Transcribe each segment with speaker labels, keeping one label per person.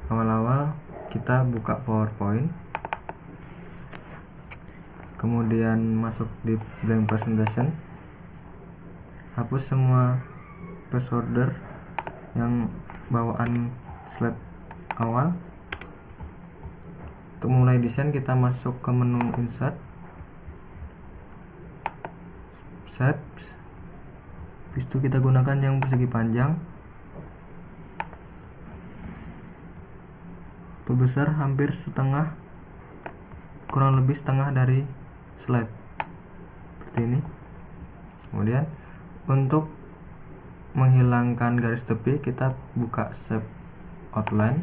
Speaker 1: awal-awal kita buka PowerPoint, kemudian masuk di blank presentation, hapus semua placeholder yang bawaan slide awal. Untuk mulai desain kita masuk ke menu insert, shapes, habis itu kita gunakan yang persegi panjang, perbesar hampir setengah, kurang lebih setengah dari slide seperti ini. Kemudian untuk menghilangkan garis tepi kita buka shape outline,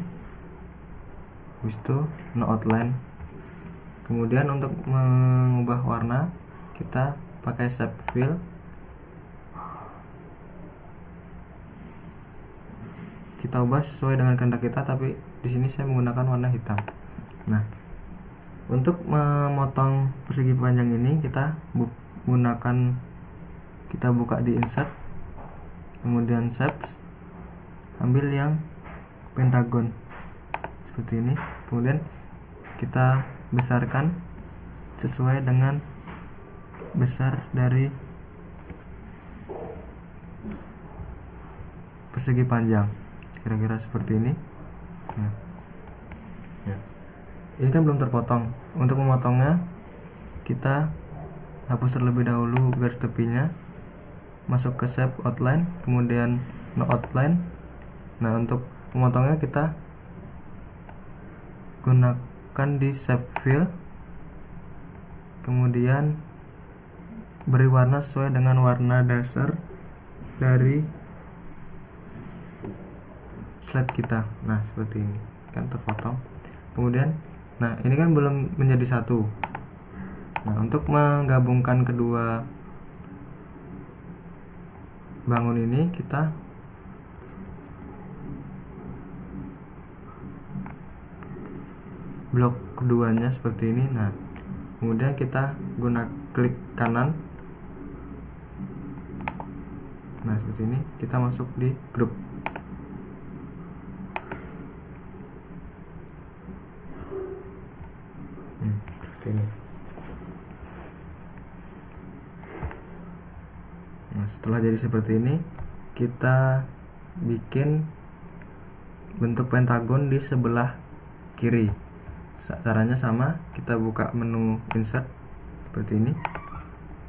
Speaker 1: habis itu no outline. Kemudian untuk mengubah warna kita pakai shape fill, kita ubah sesuai dengan kehendak kita, tapi di sini saya menggunakan warna hitam. Nah, untuk memotong persegi panjang ini kita buka di insert, kemudian shapes, ambil yang pentagon seperti ini, kemudian kita besarkan sesuai dengan besar dari persegi panjang, kira-kira seperti ini. Ini kan belum terpotong. Untuk memotongnya kita hapus terlebih dahulu garis tepinya, masuk ke shape outline, kemudian no outline. Nah, untuk memotongnya kita gunakan di shape fill, kemudian beri warna sesuai dengan warna dasar dari slide kita. Nah, seperti ini kan terpotong. Kemudian ini kan belum menjadi satu. Nah, untuk menggabungkan kedua bangun ini kita blok keduanya seperti ini. Nah, kemudian kita klik kanan. Nah, seperti ini kita masuk di grup. Seperti ini. Nah, setelah jadi seperti ini, kita bikin bentuk pentagon di sebelah kiri. Caranya sama, kita buka menu insert seperti ini,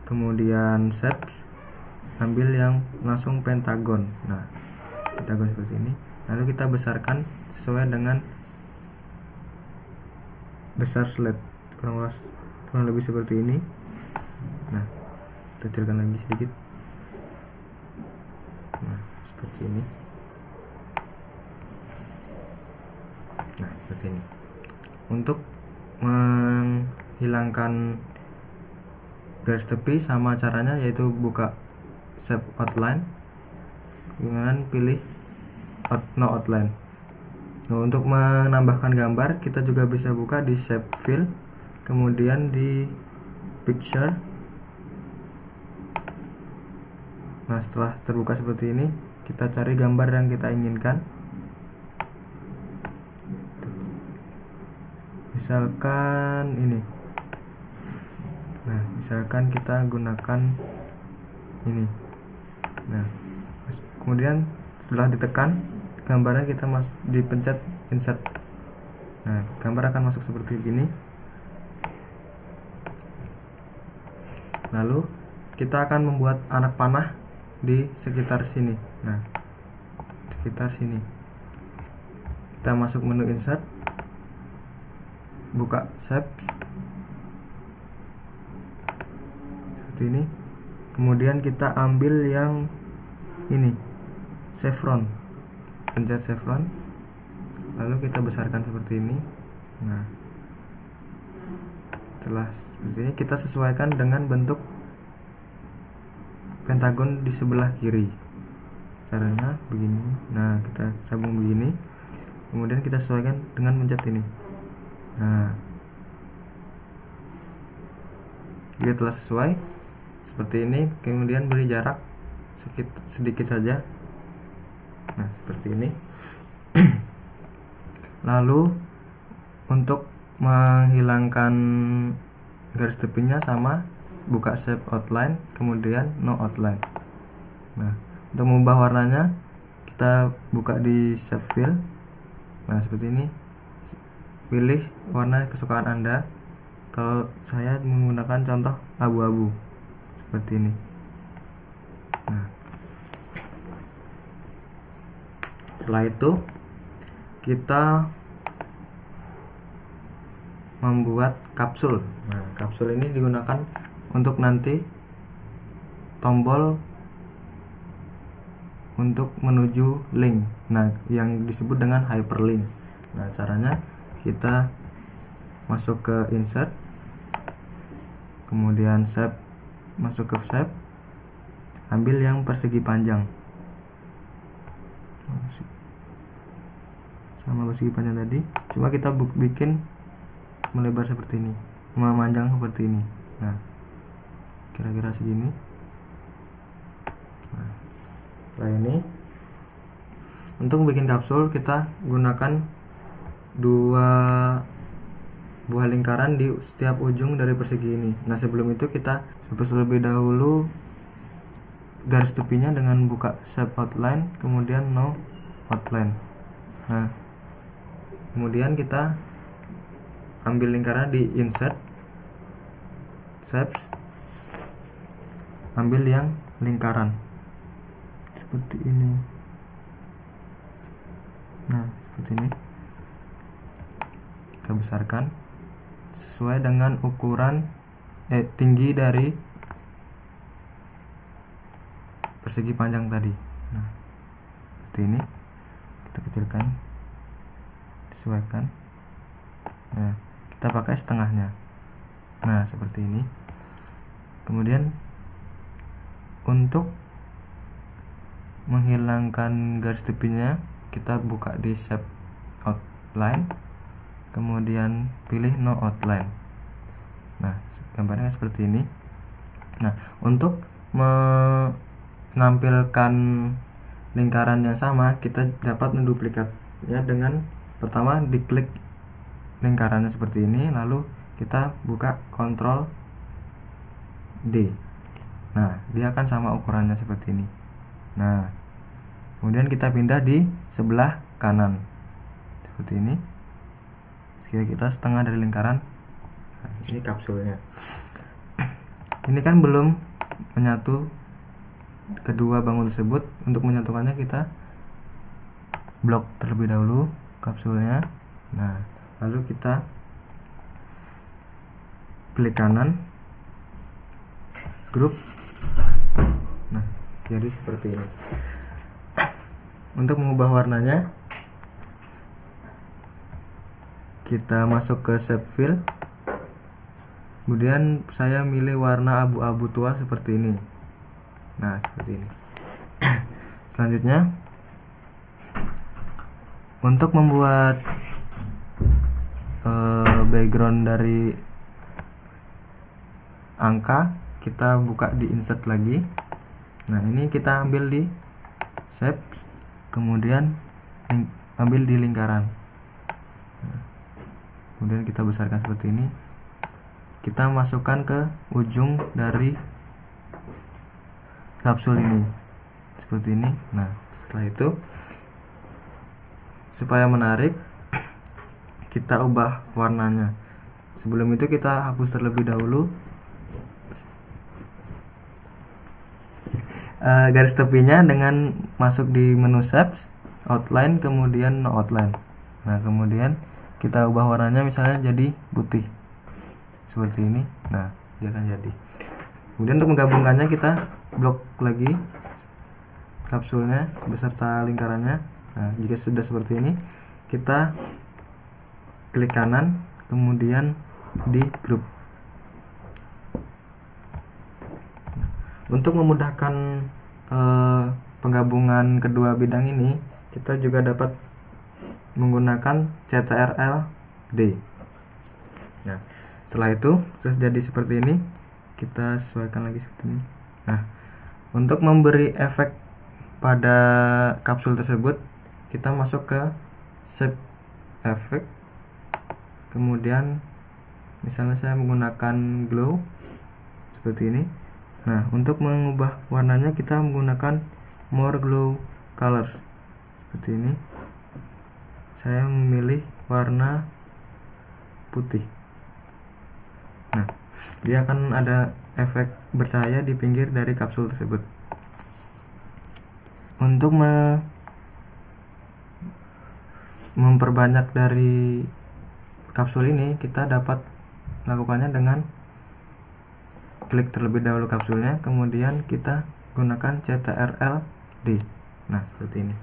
Speaker 1: kemudian shapes, ambil yang langsung pentagon. Nah, pentagon seperti ini, lalu kita besarkan sesuai dengan besar slide, kurang lebih seperti ini. Nah, kecilkan lagi sedikit. Nah, seperti ini. Nah, seperti ini. Untuk menghilangkan garis tepi sama caranya, yaitu buka shape outline, kemudian pilih no outline. Nah, untuk menambahkan gambar kita juga bisa buka di shape fill, kemudian di picture. Nah, setelah terbuka seperti ini, kita cari gambar yang kita inginkan. Misalkan ini. Nah, misalkan kita gunakan ini. Nah, kemudian setelah ditekan gambarnya, kita dipencet insert. Nah, gambar akan masuk seperti ini. Lalu kita akan membuat anak panah di sekitar sini. Nah, sekitar sini kita masuk menu insert, buka shapes seperti ini, kemudian kita ambil yang ini, chevron, pencet chevron, lalu kita besarkan seperti ini. Nah, setelah seperti ini kita sesuaikan dengan bentuk pentagon di sebelah kiri. Caranya begini. Nah, kita sambung begini, kemudian kita sesuaikan dengan pencet ini. Nah, dia telah sesuai seperti ini. Kemudian beri jarak sedikit saja. Nah, seperti ini. Lalu untuk menghilangkan garis tepinya sama buka shape outline, kemudian no outline. Nah, untuk mengubah warnanya kita buka di shape fill. Nah, seperti ini. Pilih warna kesukaan Anda. Kalau saya menggunakan contoh abu-abu seperti ini. Nah, setelah itu kita membuat kapsul. Nah, kapsul ini digunakan untuk nanti tombol untuk menuju link. Nah, yang disebut dengan hyperlink. Nah, caranya kita masuk ke insert, kemudian shape, masuk ke shape, ambil yang persegi panjang sama persegi panjang tadi, cuma kita bikin melebar seperti ini, memanjang seperti ini. Nah, kira-kira segini. Nah, setelah ini untuk bikin kapsul kita gunakan dua buah lingkaran di setiap ujung dari persegi ini. Nah, sebelum itu kita hapus terlebih dahulu garis tepinya dengan buka shape outline, kemudian no outline. Nah, kemudian kita ambil lingkaran di insert, shapes, ambil yang lingkaran seperti ini. Nah, seperti ini. Kita besarkan sesuai dengan ukuran tinggi dari persegi panjang tadi. Nah, seperti ini. Kita kecilkan, disesuaikan. Nah, kita pakai setengahnya. Nah, seperti ini. Kemudian untuk menghilangkan garis tepinya kita buka di shape outline, kemudian pilih no outline. Nah, gambarnya seperti ini. Nah, untuk menampilkan lingkaran yang sama, kita dapat menduplikatnya dengan pertama diklik lingkarannya seperti ini, lalu kita buka Ctrl D. Nah, dia akan sama ukurannya seperti ini. Nah, kemudian kita pindah di sebelah kanan seperti ini, kira-kira setengah dari lingkaran. Nah, ini kapsulnya. Ini kan belum menyatu kedua bangun tersebut. Untuk menyatukannya kita blok terlebih dahulu kapsulnya. Nah, lalu kita klik kanan, grup. Nah, jadi seperti ini. Untuk mengubah warnanya kita masuk ke shape fill, kemudian saya milih warna abu-abu tua seperti ini. Nah, seperti ini. Selanjutnya untuk membuat background dari angka, kita buka di insert lagi. Nah, ini kita ambil di shape, kemudian ambil di lingkaran. Nah, kemudian kita besarkan seperti ini. Kita masukkan ke ujung dari kapsul ini seperti ini. Nah, setelah itu supaya menarik kita ubah warnanya. Sebelum itu kita hapus terlebih dahulu garis tepinya dengan masuk di menu shapes, outline, kemudian no outline. Nah, kemudian kita ubah warnanya misalnya jadi putih seperti ini. Nah, dia akan jadi. Kemudian untuk menggabungkannya kita blok lagi kapsulnya beserta lingkarannya. Nah, jika sudah seperti ini, kita klik kanan, kemudian di grup. Untuk memudahkan penggabungan kedua bidang ini, kita juga dapat menggunakan CTRL-D. Nah, setelah itu sudah jadi seperti ini, kita sesuaikan lagi seperti ini. Nah, untuk memberi efek pada kapsul tersebut, kita masuk ke shape efek, kemudian misalnya saya menggunakan glow seperti ini. Nah, untuk mengubah warnanya kita menggunakan more glow colors seperti ini. Saya memilih warna putih. Nah, dia akan ada efek bercahaya di pinggir dari kapsul tersebut. Untuk memperbanyak dari kapsul ini, kita dapat melakukannya dengan klik terlebih dahulu kapsulnya, kemudian kita gunakan CTRL-D. Nah, seperti ini.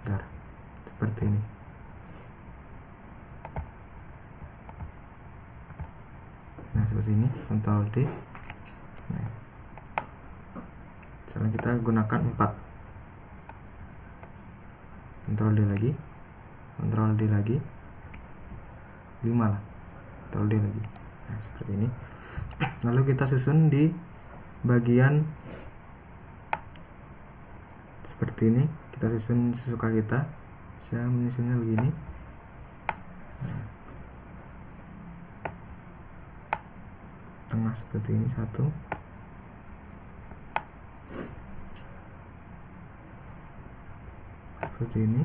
Speaker 1: Bentar. Seperti ini. Nah, seperti ini, Ctrl D. Nah, misalnya kita gunakan 4, Ctrl D lagi, Ctrl D lagi, 5 lah, Ctrl D lagi. Nah, seperti ini. Lalu kita susun di bagian seperti ini, kita susun sesuka kita. Saya menyusunnya begini. Nah, tengah seperti ini, satu, seperti ini.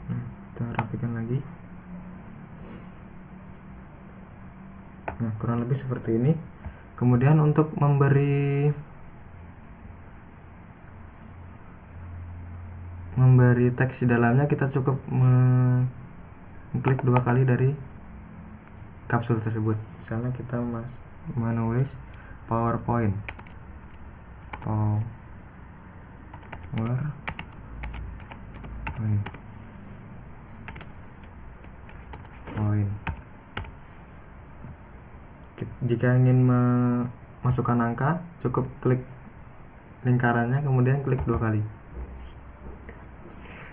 Speaker 1: Nah, kita rapikan lagi. Nah, kurang lebih seperti ini. Kemudian untuk memberi teks di dalamnya, kita cukup mengklik 2 kali dari kapsul tersebut. Misalnya kita menulis PowerPoint, jika ingin memasukkan angka, cukup klik lingkarannya, kemudian klik 2 kali.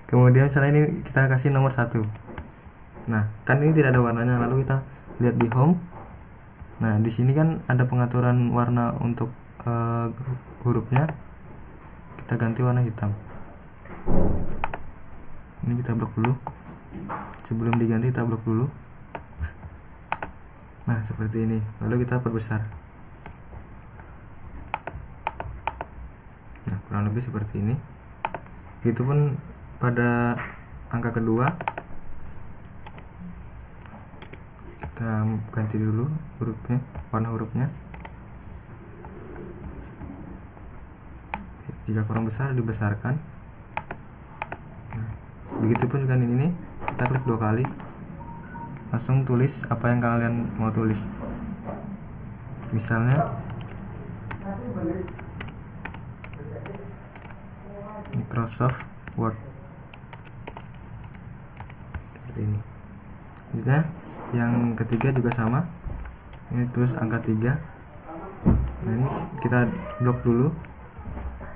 Speaker 1: Kemudian misalnya ini kita kasih nomor 1. Nah, kan ini tidak ada warnanya. Lalu kita lihat di home. Nah, di sini kan ada pengaturan warna untuk hurufnya. Kita ganti warna hitam. Ini kita blok dulu. Sebelum diganti kita blok dulu. Nah, seperti ini. Lalu kita perbesar. Nah, kurang lebih seperti ini. Begitupun pada angka kedua, kita ganti dulu hurufnya, warna hurufnya. Jika kurang besar, dibesarkan. Nah, begitupun juga ini, kita klik 2 kali, langsung tulis apa yang kalian mau tulis. Misalnya Microsoft Word, seperti ini. Selanjutnya yang ketiga juga sama, ini terus angka 3. Nah, ini kita blok dulu,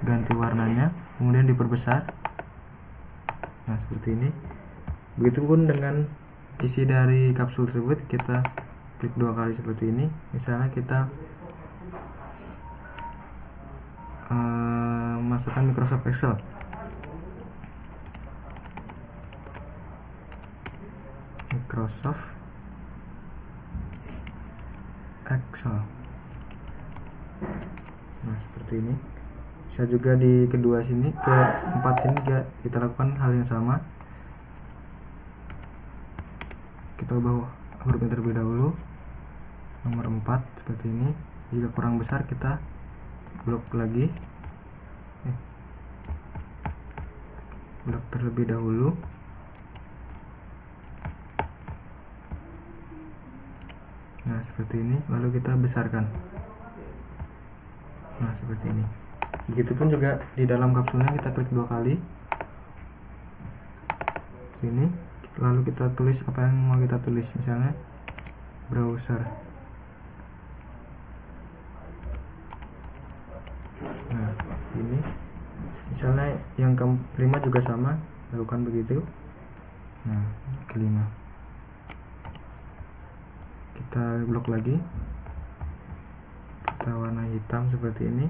Speaker 1: ganti warnanya, kemudian diperbesar. Nah, seperti ini. Begitupun dengan isi dari kapsul tersebut, kita klik 2 kali seperti ini. Misalnya kita masukkan Microsoft Excel. Nah, seperti ini. Bisa juga di kedua sini, ke 4 sini kita lakukan hal yang sama. Kita ubah hurufnya terlebih dahulu, nomor 4 seperti ini. Jika kurang besar, kita blok lagi, blok terlebih dahulu. Nah, seperti ini. Lalu kita besarkan. Nah, seperti ini. Begitupun juga di dalam kapsulnya, kita klik 2 kali sini, lalu kita tulis apa yang mau kita tulis. Misalnya browser. Nah, ini misalnya yang kelima juga sama, lakukan begitu. Nah, kelima kita blok lagi, kita warna hitam seperti ini.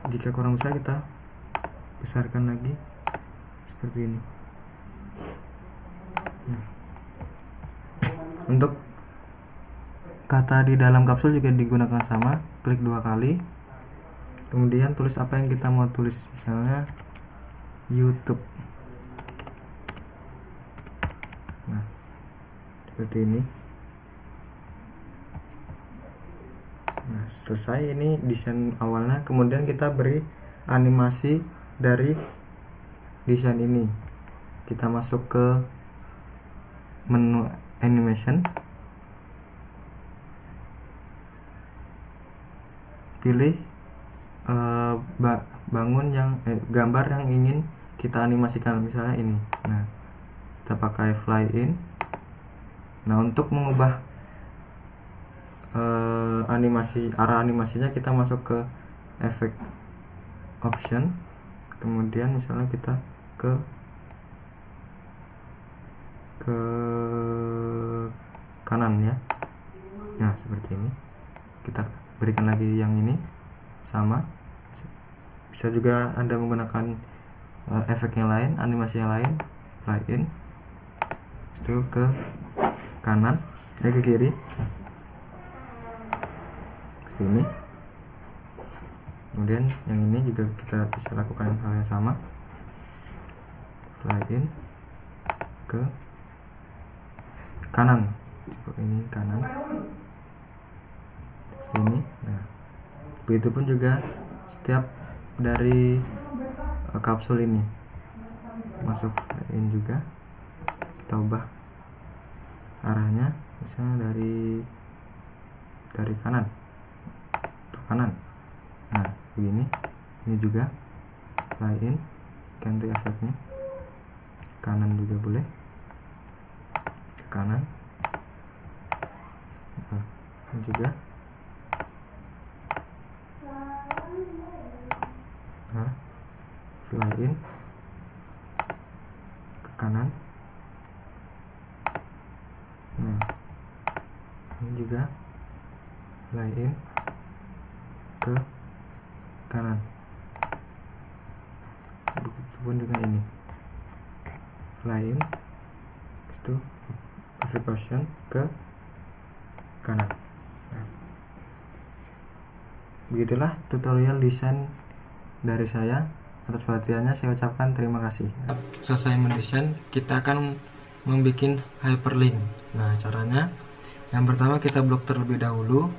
Speaker 1: Jika kurang besar, kita besarkan lagi seperti ini. Untuk kata di dalam kapsul juga digunakan sama, klik 2 kali, kemudian tulis apa yang kita mau tulis, misalnya YouTube. Nah, seperti ini. Nah, selesai. Ini desain awalnya. Kemudian kita beri animasi dari desain ini. Kita masuk ke menu animation, pilih bangun yang gambar yang ingin kita animasikan, misalnya ini. Nah, kita pakai fly in. Nah, untuk mengubah arah animasinya, kita masuk ke efek option, kemudian misalnya kita ke kanan ya. Nah, seperti ini. Kita berikan lagi yang ini sama. Bisa juga Anda menggunakan efek yang lain, animasi yang lain, fly in, itu ke kanan, ke kiri, sini. Kemudian yang ini juga kita bisa lakukan hal yang sama, fly in ke kanan, seperti ini, kanan, seperti ini. Nah, begitupun juga setiap dari kapsul ini, masuk fly in juga, kita ubah arahnya, misalnya dari kanan ke kanan. Nah, begini. Ini juga fly in, ganti efeknya, kanan juga boleh, ke kanan. Nah, ini juga. Nah, fly in ke kanan. Nah, ini juga fly in ke kanan. Begitupun juga ini, fly in, itu option ke kanan. Nah, begitulah tutorial desain dari saya. Atas perhatiannya saya ucapkan terima kasih. Selesai mendesain, kita akan membuat hyperlink. Nah, caranya yang pertama, kita blok terlebih dahulu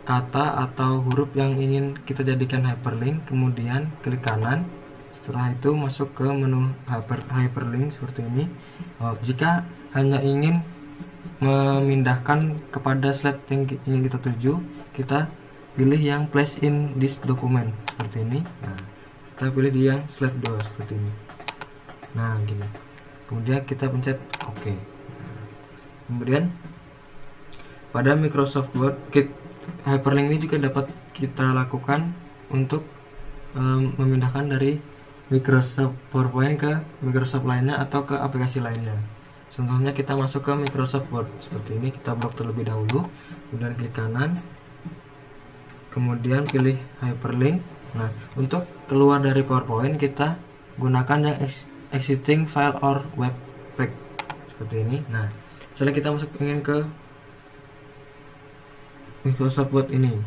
Speaker 1: kata atau huruf yang ingin kita jadikan hyperlink, kemudian klik kanan. Setelah itu masuk ke menu hyperlink seperti ini. Jika hanya ingin memindahkan kepada slide yang ingin kita tuju, kita pilih yang place in this document seperti ini. Nah, kita pilih di yang slide 2 seperti ini. Nah, gini. Kemudian kita pencet OK. Nah, kemudian pada Microsoft Word, hyperlink ini juga dapat kita lakukan untuk memindahkan dari Microsoft PowerPoint ke Microsoft lainnya atau ke aplikasi lainnya. Contohnya kita masuk ke Microsoft Word seperti ini. Kita blok terlebih dahulu, kemudian klik kanan, kemudian pilih hyperlink. Nah, untuk keluar dari PowerPoint, kita gunakan yang exiting file or web pack seperti ini. Nah, misalnya kita ingin ke Microsoft Word ini.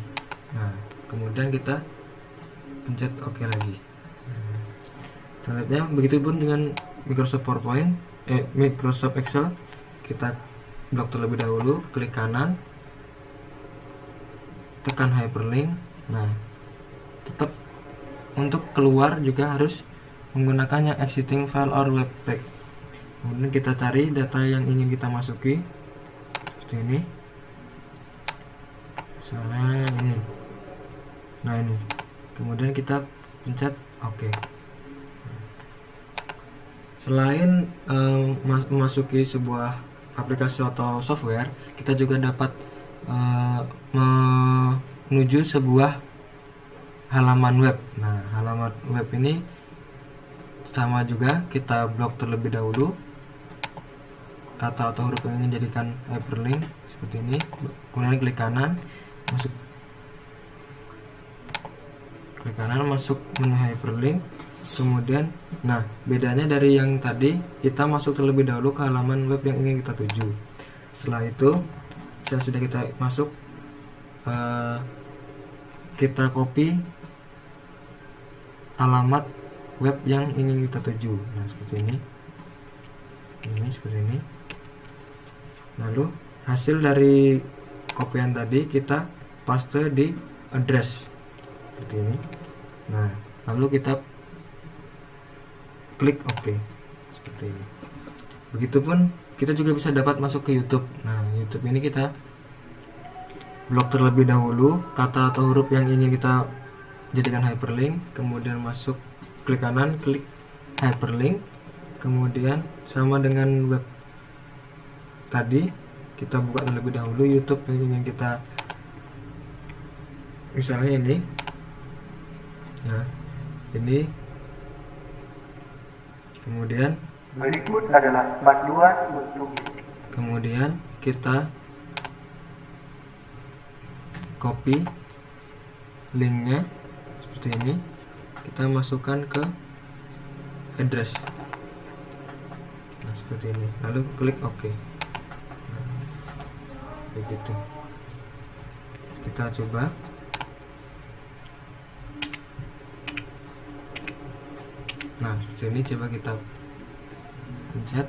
Speaker 1: Nah, kemudian kita pencet OK lagi. Nah, selanjutnya begitupun dengan Microsoft PowerPoint, Microsoft Excel. Kita blok terlebih dahulu, klik kanan, tekan hyperlink. Nah, tetap untuk keluar juga harus menggunakan yang exiting file or web pack. Kemudian kita cari data yang ingin kita masuki seperti ini, misalnya ini. Nah, ini. Kemudian kita pencet OK. Selain memasuki sebuah aplikasi atau software, kita juga dapat menuju sebuah halaman web. Nah, halaman web ini sama juga, kita blok terlebih dahulu kata atau huruf yang ingin jadikan hyperlink seperti ini, kemudian klik kanan, masuk ke klik kanan, masuk menu hyperlink. Kemudian, nah bedanya dari yang tadi, kita masuk terlebih dahulu ke halaman web yang ingin kita tuju. Setelah itu, sudah kita masuk, kita copy alamat web yang ingin kita tuju. Nah seperti ini seperti ini. Lalu hasil dari kopian tadi kita paste di address seperti ini. Nah lalu kita klik OK seperti ini. Begitupun kita juga bisa dapat masuk ke YouTube. Nah YouTube ini kita blok terlebih dahulu kata atau huruf yang ingin kita jadikan hyperlink, kemudian masuk, klik kanan, klik hyperlink, kemudian sama dengan web tadi kita buka terlebih dahulu YouTube yang ingin kita, misalnya ini. Nah ini, kemudian
Speaker 2: berikut adalah panduan untuk,
Speaker 1: kemudian kita copy linknya seperti ini, kita masukkan ke address. Nah seperti ini, lalu klik OK. Nah, begitu. Kita coba. Nah seperti ini, coba kita pencet.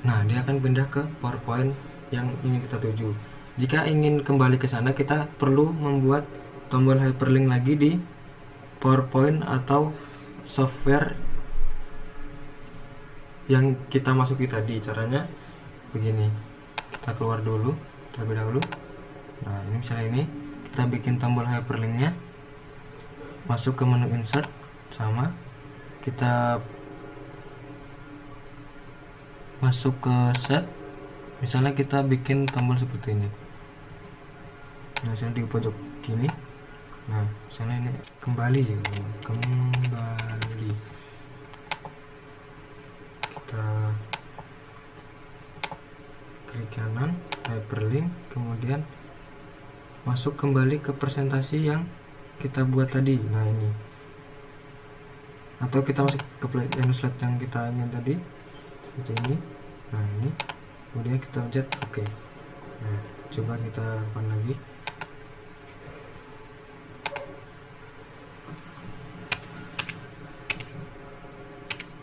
Speaker 1: Nah dia akan pindah ke PowerPoint yang ingin kita tuju. Jika ingin kembali ke sana, kita perlu membuat tombol hyperlink lagi di PowerPoint atau software yang kita masuki tadi. Caranya begini, kita keluar dulu terlebih dahulu. Nah ini misalnya ini, kita bikin tombol hyperlinknya, masuk ke menu insert, sama kita masuk ke set. Misalnya kita bikin tombol seperti ini. Nah misalnya di pojok gini. Nah misalnya ini kembali ya, kembali. Kita klik kanan, hyperlink, kemudian masuk kembali ke presentasi yang kita buat tadi. Nah ini, atau kita masuk ke menu slide yang kita ingin tadi seperti ini. Nah ini, kemudian kita pencet OK. Nah coba kita lakukan lagi.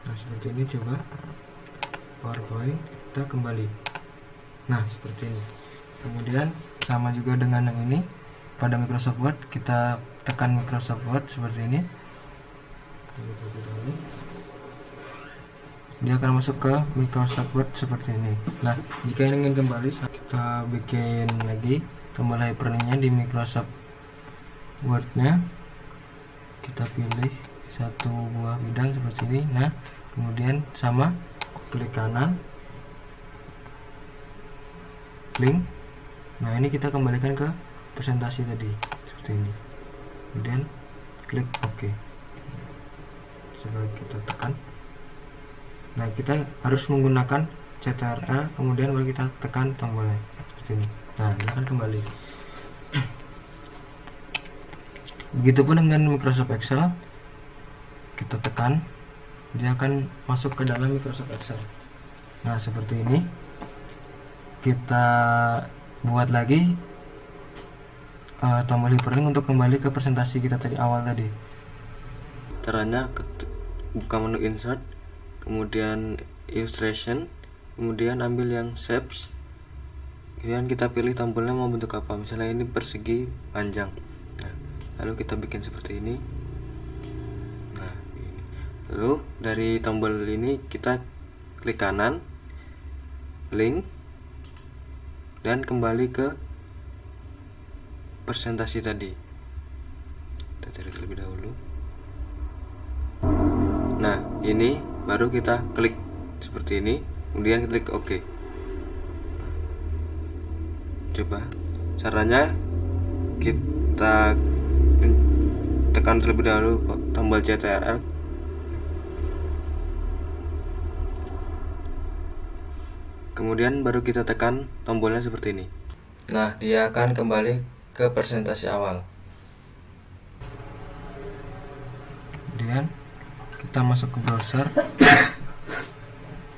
Speaker 1: Nah seperti ini, coba PowerPoint, kita kembali. Nah seperti ini. Kemudian sama juga dengan yang ini, pada Microsoft Word kita tekan Microsoft Word seperti ini. Dia akan masuk ke Microsoft Word seperti ini. Nah jika ingin kembali, kita bikin lagi tombol hyperlinknya di Microsoft Word nya. Kita pilih satu buah bidang seperti ini. Nah kemudian sama, klik kanan, link. Nah ini kita kembalikan ke presentasi tadi seperti ini, kemudian klik OK. Coba kita tekan. Nah kita harus menggunakan CTRL, kemudian baru kita tekan tombolnya seperti ini. Nah ini akan kembali. Begitupun dengan Microsoft Excel, kita tekan, dia akan masuk ke dalam Microsoft Excel. Nah seperti ini. Kita buat lagi tombol hyperlink untuk kembali ke presentasi kita tadi awal tadi. Caranya buka menu insert, kemudian illustration, kemudian ambil yang shapes, kemudian kita pilih tombolnya mau bentuk apa. Misalnya ini persegi panjang. Nah, lalu kita bikin seperti ini. Nah ini. Lalu dari tombol ini kita klik kanan, link, dan kembali ke presentasi tadi. Kita cari terlebih dahulu. Nah ini baru kita klik seperti ini, kemudian klik OK. Coba caranya, kita tekan terlebih dahulu tombol CTRL, kemudian baru kita tekan tombolnya seperti ini. Nah dia akan kembali ke presentasi awal. kemudian kita masuk ke browser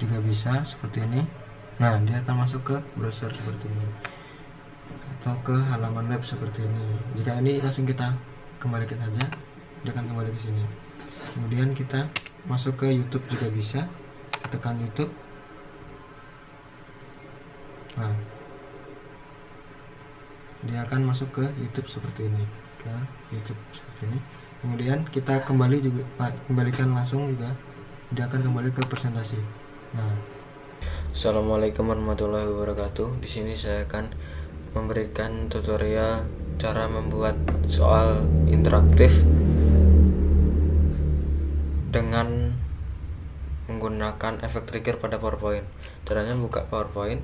Speaker 1: juga bisa seperti ini. Nah, dia akan masuk ke browser seperti ini atau ke halaman web seperti ini. Jika ini langsung kita kembalikan saja, dia akan kembali ke sini. Kemudian kita masuk ke YouTube juga bisa, tekan YouTube. Nah, dia akan masuk ke YouTube seperti ini, ke YouTube seperti ini. Kemudian kita kembalikan langsung juga, dia akan kembali ke presentasi. Nah, Assalamualaikum warahmatullahi wabarakatuh. Di sini saya akan memberikan tutorial cara membuat soal interaktif dengan menggunakan efek trigger pada PowerPoint. Caranya buka PowerPoint,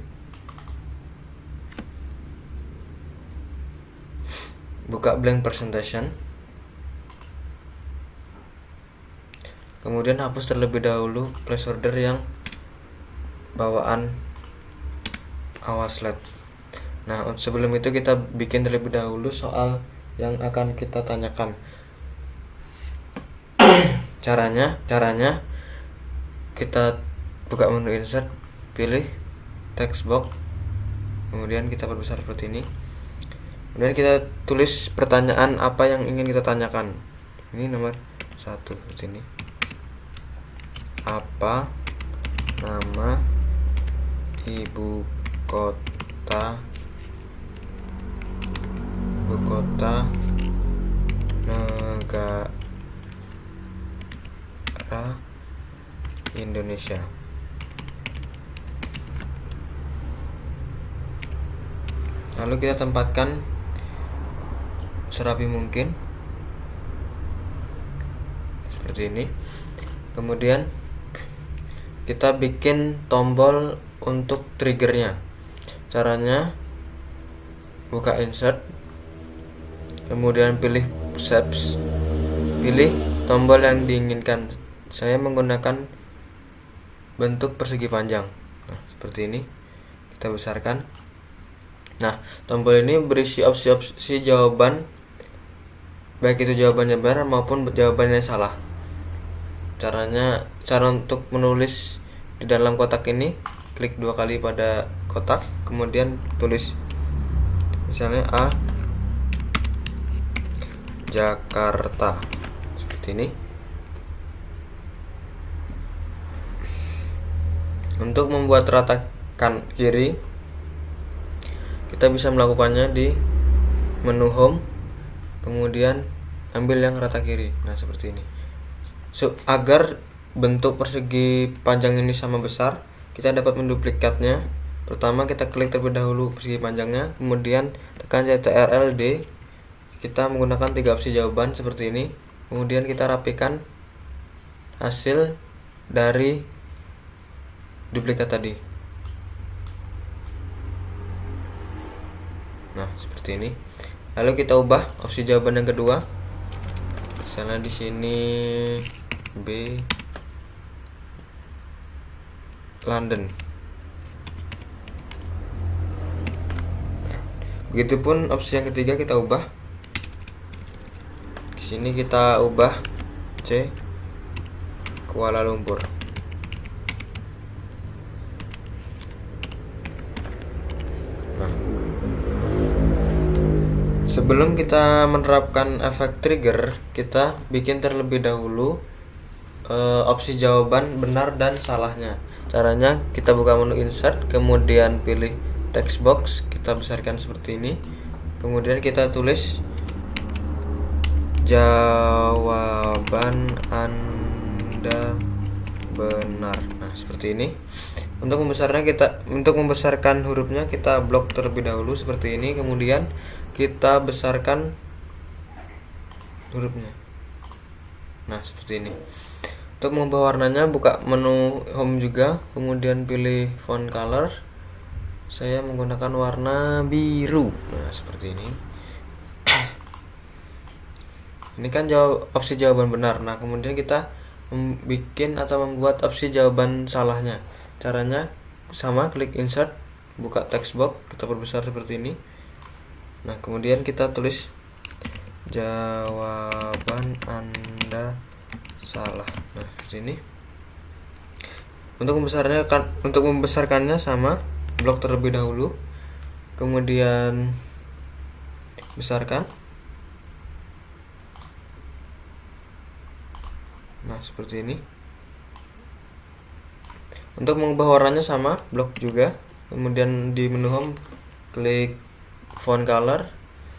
Speaker 1: buka blank presentation, kemudian hapus terlebih dahulu placeholder yang bawaan awal slide. Nah, sebelum itu kita bikin terlebih dahulu soal yang akan kita tanyakan. Caranya kita buka menu insert, pilih text box, kemudian kita perbesar seperti ini. Kemudian kita tulis pertanyaan apa yang ingin kita tanyakan. Ini nomor 1 seperti ini. Apa nama ibu kota negara Indonesia? Lalu kita tempatkan serapi mungkin seperti ini. Kemudian kita bikin tombol untuk triggernya. Caranya buka insert, kemudian pilih shapes, pilih tombol yang diinginkan. Saya menggunakan bentuk persegi panjang. Nah, seperti ini. Kita besarkan. Nah, tombol ini berisi opsi-opsi jawaban, baik itu jawabannya benar maupun jawabannya salah. Cara untuk menulis di dalam kotak ini, klik 2 kali pada kotak, kemudian tulis misalnya A Jakarta seperti ini. Untuk membuat rata kiri, kita bisa melakukannya di menu home, kemudian ambil yang rata kiri. Nah, seperti ini. Agar bentuk persegi panjang ini sama besar, kita dapat menduplikatnya. Pertama kita klik terlebih dahulu persegi panjangnya, kemudian tekan Ctrl D. Kita menggunakan 3 opsi jawaban seperti ini. Kemudian kita rapikan hasil dari duplikat tadi. Nah, seperti ini. Lalu kita ubah opsi jawaban yang kedua. Misalnya di sini B London. Begitupun opsi yang ketiga kita ubah. Di sini kita ubah C Kuala Lumpur. Nah, sebelum kita menerapkan efek trigger, kita bikin terlebih dahulu opsi jawaban benar dan salahnya. Caranya kita buka menu insert, kemudian pilih text box, kita besarkan seperti ini. Kemudian kita tulis jawaban Anda benar. Nah, seperti ini. Untuk membesarkan hurufnya kita blok terlebih dahulu seperti ini, kemudian kita besarkan hurufnya. Nah, seperti ini. Untuk mengubah warnanya, buka menu home juga, kemudian pilih font color. Saya menggunakan warna biru. Nah, seperti ini. Ini kan opsi jawaban benar. Nah, kemudian kita membuat opsi jawaban salahnya. Caranya sama, klik insert, buka text box, kita perbesar seperti ini. Nah, kemudian kita tulis jawaban Anda salah. Nah, di sini untuk membesarkannya sama blok terlebih dahulu, kemudian besarkan. Nah, seperti ini. Untuk mengubah warnanya sama blok juga, kemudian di menu home klik font color.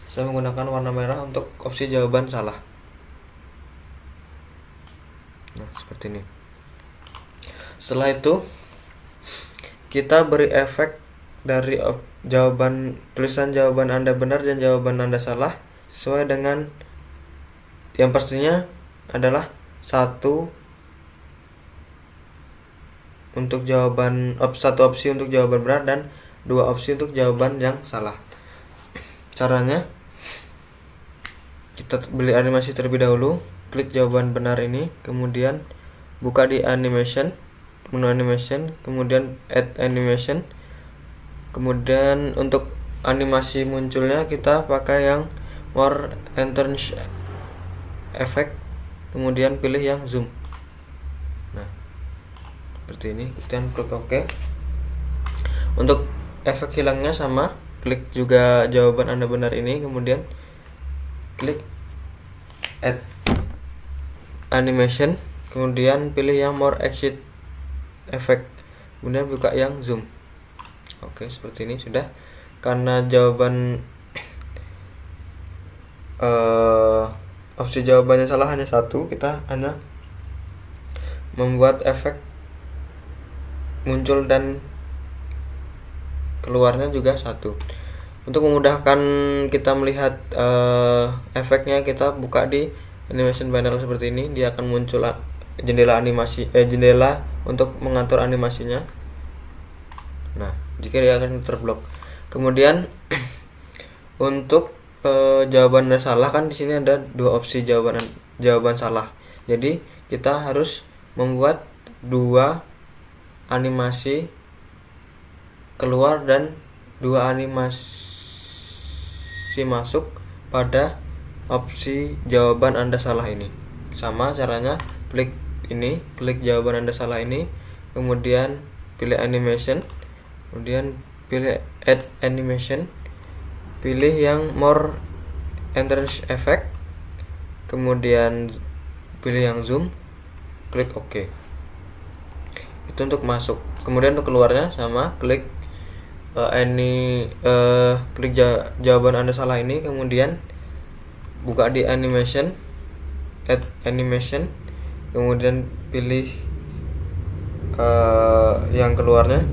Speaker 1: Saya menggunakan warna merah untuk opsi jawaban salah. Nah, seperti ini. Setelah itu kita beri efek dari tulisan jawaban Anda benar dan jawaban Anda salah sesuai dengan yang pastinya adalah satu opsi untuk jawaban benar dan 2 opsi untuk jawaban yang salah. Caranya, kita beli animasi terlebih dahulu, klik jawaban benar ini, kemudian buka di menu animation, kemudian add animation. Kemudian untuk animasi munculnya kita pakai yang more entrance effect, kemudian pilih yang zoom. Nah, seperti ini, kemudian klik OK. Untuk efek hilangnya sama, klik juga jawaban Anda benar ini, kemudian klik add animation, kemudian pilih yang more exit effect, kemudian buka yang zoom. Oke, seperti ini sudah. Karena jawaban opsi jawabannya salah hanya satu, kita hanya membuat efek muncul dan keluarnya juga satu. Untuk memudahkan kita melihat efeknya, kita buka di animation panel seperti ini. Dia akan muncul jendela animasi, jendela untuk mengatur animasinya. Nah, jika dia akan terblok. Kemudian untuk jawaban Anda salah, kan di sini ada 2 opsi jawaban salah. Jadi kita harus membuat 2 animasi keluar dan 2 animasi masuk pada opsi jawaban Anda salah ini. Sama caranya, klik jawaban Anda salah ini, kemudian pilih animation, kemudian pilih add animation, pilih yang more entrance effect, kemudian pilih yang zoom, klik OK. Itu untuk masuk. Kemudian untuk keluarnya sama, klik klik jawaban Anda salah ini, kemudian buka di animation, add animation, kemudian pilih yang keluarnya,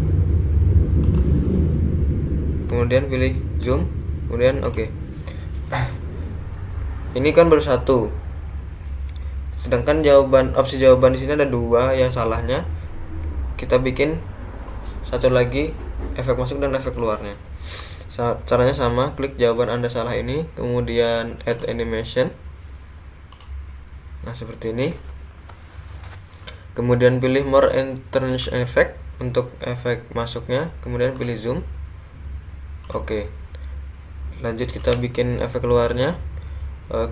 Speaker 1: kemudian pilih zoom, kemudian OK. Ini kan baru satu, sedangkan opsi jawaban di sini ada 2 yang salahnya. Kita bikin satu lagi, efek masuk dan efek keluarnya. Caranya sama, klik jawaban Anda salah ini, kemudian add animation. Nah, seperti ini. Kemudian pilih more entrance effect untuk efek masuknya, kemudian pilih zoom. Oke. Lanjut kita bikin efek keluarnya.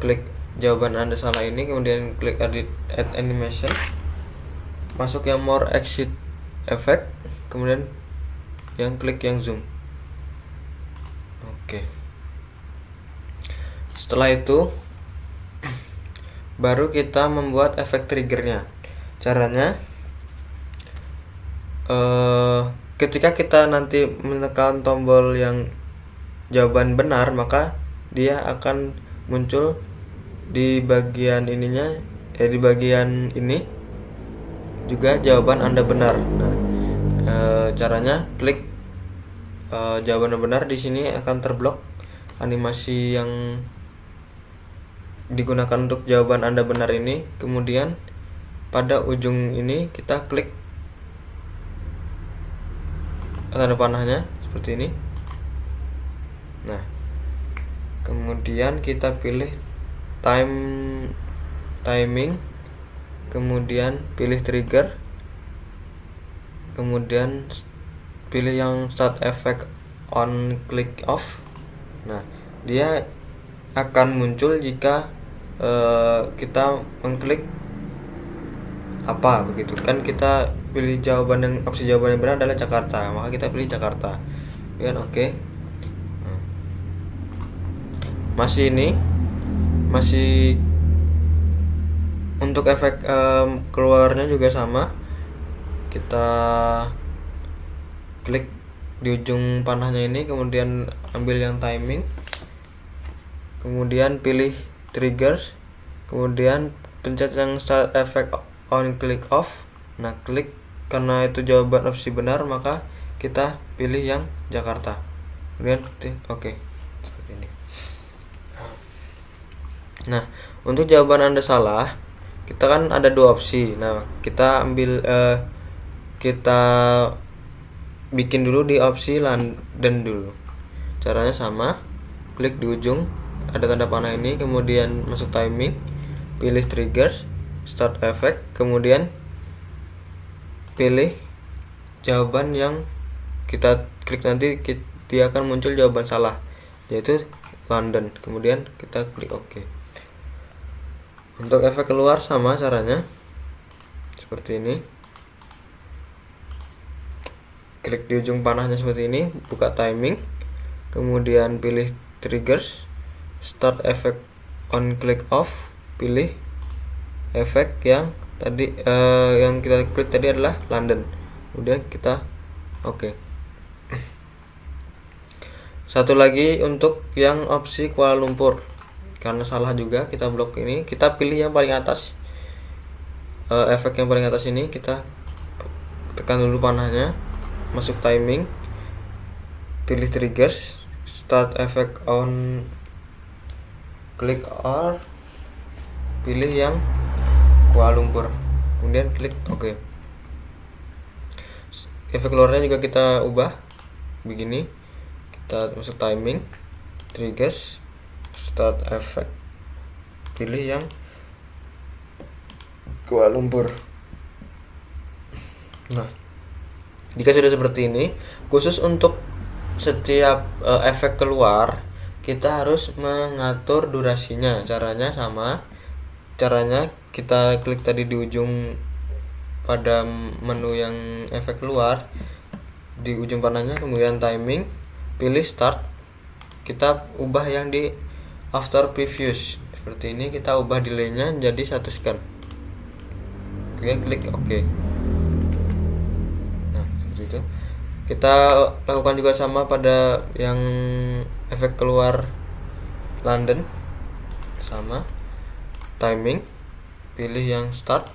Speaker 1: Klik jawaban Anda salah ini, kemudian klik add animation. Masuk yang more exit effect, kemudian yang klik yang zoom. Oke. Setelah itu baru kita membuat efek triggernya. Caranya, ketika kita nanti menekan tombol yang jawaban benar, maka dia akan muncul di bagian ininya, di bagian ini juga jawaban Anda benar. Nah, caranya klik jawaban benar, di sini akan terblok animasi yang digunakan untuk jawaban Anda benar ini. Kemudian pada ujung ini kita klik tanda panahnya seperti ini. Nah, kemudian kita pilih timing, kemudian pilih trigger, kemudian pilih yang start effect on click off. Nah, dia akan muncul jika kita mengklik apa begitu kan, kita pilih jawaban yang opsi jawaban yang benar adalah Jakarta, maka kita pilih Jakarta kan. Oke. Masih untuk efek keluarnya juga sama, kita klik di ujung panahnya ini, kemudian ambil yang timing, kemudian pilih triggers, kemudian pencet yang start effect on click off. Nah, klik karena itu jawaban opsi benar, maka kita pilih yang Jakarta, kemudian oke. Seperti ini. Nah, untuk jawaban Anda salah, kita kan ada dua opsi. Nah, kita kita bikin dulu di opsi London dulu. Caranya sama, klik di ujung ada tanda panah ini, kemudian masuk timing, pilih triggers, start effect, kemudian pilih jawaban yang kita klik, nanti dia akan muncul jawaban salah, yaitu London, kemudian kita klik OK. Untuk efek keluar sama caranya, seperti ini. Klik di ujung panahnya seperti ini, buka timing, kemudian pilih triggers, start effect on click off, pilih efek yang tadi yang kita klik tadi adalah London, kemudian kita oke. Satu lagi untuk yang opsi Kuala Lumpur, karena salah juga kita blok ini, kita pilih yang paling atas, efek yang paling atas ini, kita tekan dulu panahnya, masuk timing, pilih triggers, start effect on click or, pilih yang Kuala Lumpur, kemudian klik OK. Efek keluarnya juga kita ubah begini, kita masuk timing, triggers, start effect, pilih yang Kuala Lumpur. Nah, jika sudah seperti ini, khusus untuk setiap efek keluar kita harus mengatur durasinya. Caranya sama, caranya kita klik tadi di ujung pada menu yang efek keluar, di ujung panahnya, kemudian timing, pilih start, kita ubah yang di after previews seperti ini, kita ubah delaynya jadi 1 second, kemudian klik OK. Nah, seperti itu. Kita lakukan juga sama pada yang efek keluar London, sama, timing, pilih yang start,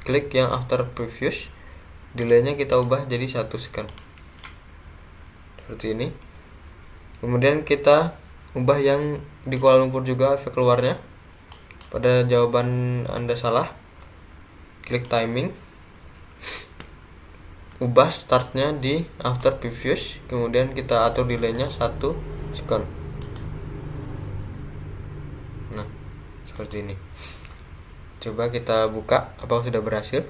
Speaker 1: klik yang after previews, delaynya kita ubah jadi 1 second seperti ini. Kemudian kita ubah yang di Kuala Lumpur juga efek keluarnya. Pada jawaban Anda salah, klik timing, ubah startnya di after previews, kemudian kita atur delaynya 1 second. Nah, seperti ini. Coba kita buka apakah sudah berhasil.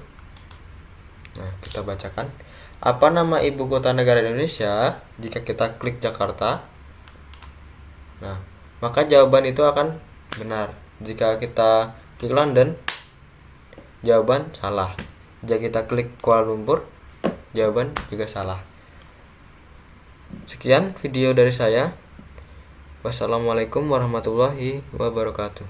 Speaker 1: Nah, kita bacakan. Apa nama ibu kota negara Indonesia jika kita klik Jakarta? Nah, maka jawaban itu akan benar. Jika kita klik London, jawaban salah. Jika kita klik Kuala Lumpur, jawaban juga salah. Sekian video dari saya. Wassalamualaikum warahmatullahi wabarakatuh.